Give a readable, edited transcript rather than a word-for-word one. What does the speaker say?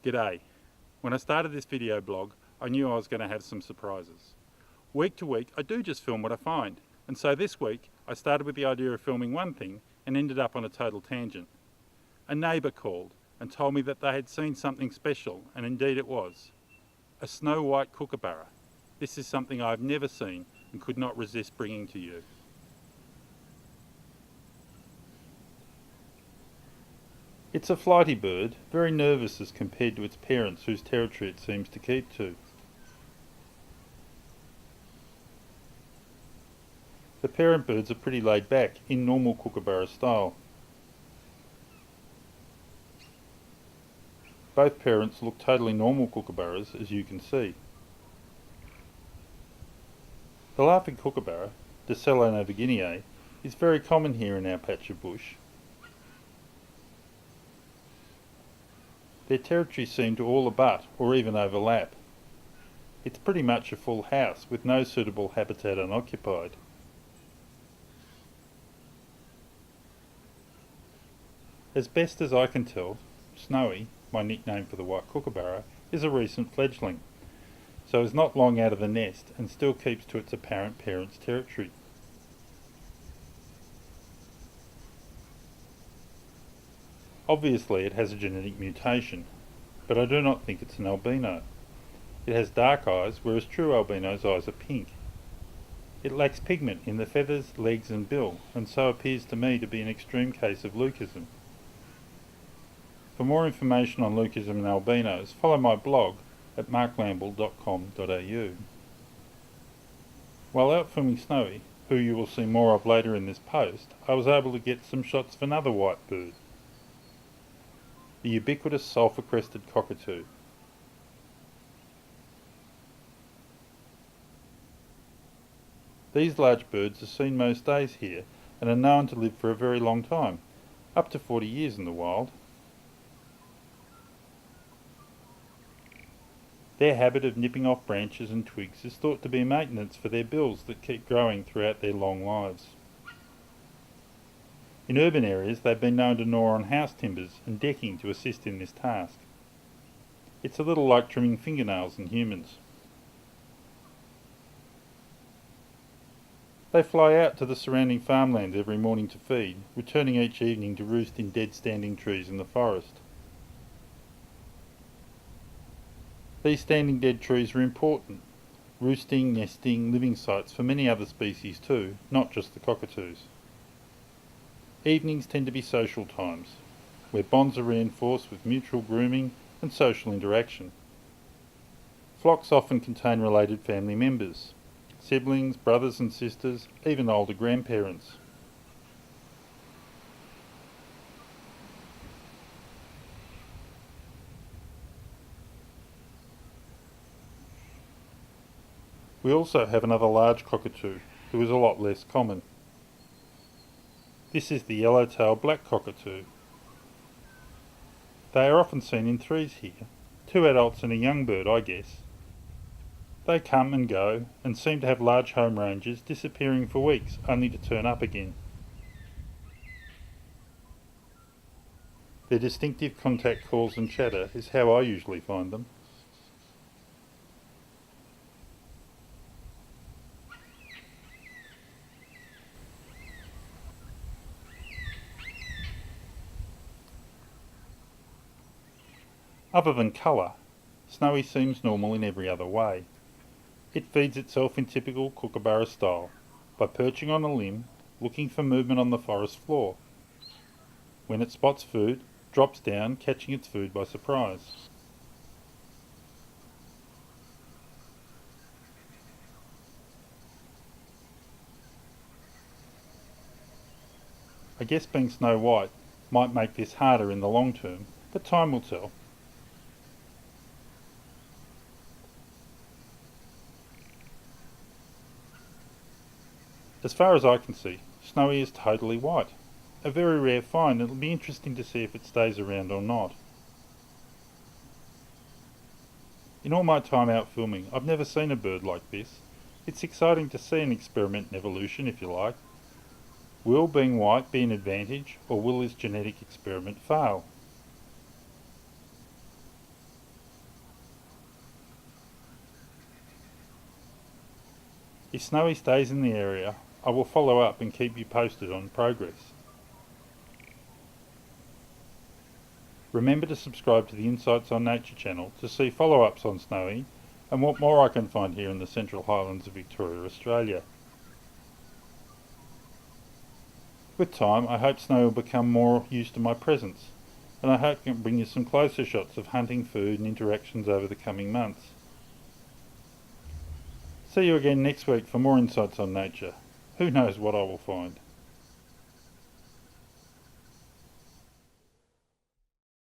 G'day. When I started this video blog, I knew I was going to have some surprises. Week to week, I do just film what I find, and so this week I started with the idea of filming one thing and ended up on a total tangent. A neighbour called and told me that they had seen something special, and indeed it was. A Snow White Kookaburra. This is something I've never seen and could not resist bringing to you. It's a flighty bird, very nervous as compared to its parents whose territory it seems to keep to. The parent birds are pretty laid back, in normal kookaburra style. Both parents look totally normal kookaburras, as you can see. The laughing kookaburra, Dacelo novaguineae, is very common here in our patch of bush. Their territories seem to all abut or even overlap. It's pretty much a full house with no suitable habitat unoccupied. As best as I can tell, Snowy, my nickname for the white kookaburra, is a recent fledgling, so is not long out of the nest and still keeps to its apparent parent's territory. Obviously it has a genetic mutation, but I do not think it's an albino. It has dark eyes, whereas true albino's eyes are pink. It lacks pigment in the feathers, legs and bill, and so appears to me to be an extreme case of leucism. For more information on leucism and albinos, follow my blog at marklamble.com.au. While out filming Snowy, who you will see more of later in this post, I was able to get some shots of another white bird, the ubiquitous Sulphur Crested Cockatoo. These large birds are seen most days here and are known to live for a very long time, up to 40 years in the wild. Their habit of nipping off branches and twigs is thought to be maintenance for their bills that keep growing throughout their long lives. In urban areas they've been known to gnaw on house timbers and decking to assist in this task. It's a little like trimming fingernails in humans. They fly out to the surrounding farmland every morning to feed, returning each evening to roost in dead standing trees in the forest. These standing dead trees are important, roosting, nesting, living sites for many other species too, not just the cockatoos. Evenings tend to be social times, where bonds are reinforced with mutual grooming and social interaction. Flocks often contain related family members, siblings, brothers and sisters, even older grandparents. We also have another large cockatoo, who is a lot less common. This is the Yellow Tailed Black Cockatoo. They are often seen in threes here, 2 adults and a young bird, I guess. They come and go, and seem to have large home ranges, disappearing for weeks, only to turn up again. Their distinctive contact calls and chatter is how I usually find them. Other than colour, Snowy seems normal in every other way. It feeds itself in typical kookaburra style, by perching on a limb, looking for movement on the forest floor. When it spots food, drops down, catching its food by surprise. I guess being Snow White might make this harder in the long term, but time will tell. As far as I can see, Snowy is totally white. A very rare find, and it'll be interesting to see if it stays around or not. In all my time out filming, I've never seen a bird like this. It's exciting to see an experiment in evolution, if you like. Will being white be an advantage, or will this genetic experiment fail? If Snowy stays in the area, I will follow up and keep you posted on progress. Remember to subscribe to the Insights on Nature channel to see follow-ups on Snowy and what more I can find here in the Central Highlands of Victoria, Australia. With time, I hope Snowy will become more used to my presence, and I hope I can bring you some closer shots of hunting, food and interactions over the coming months. See you again next week for more Insights on Nature. Who knows what I will find.